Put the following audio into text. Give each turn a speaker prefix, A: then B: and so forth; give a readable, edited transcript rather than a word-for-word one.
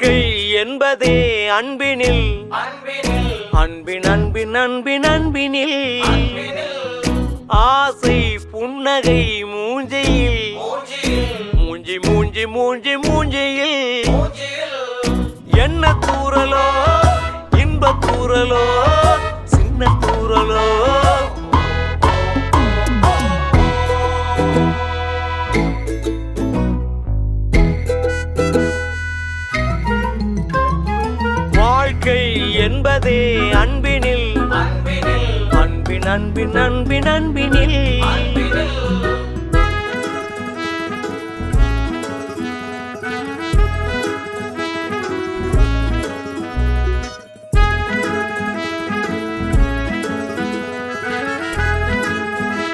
A: வாழ்க்கை என்பதே அன்பினில் அன்பின் அன்பின் அன்பின் அன்பினில் ஆசை புன்னகை மூஞ்சையில் மூஞ்சி மூஞ்சி மூஞ்சி மூஞ்சியில் என்ன தூரலோ இன்ப தூரலோ சின்ன தூரலோ வாழ்க்கை என்பதே அன்பினில் அன்பின் அன்பின் அன்பின் அன்பினில்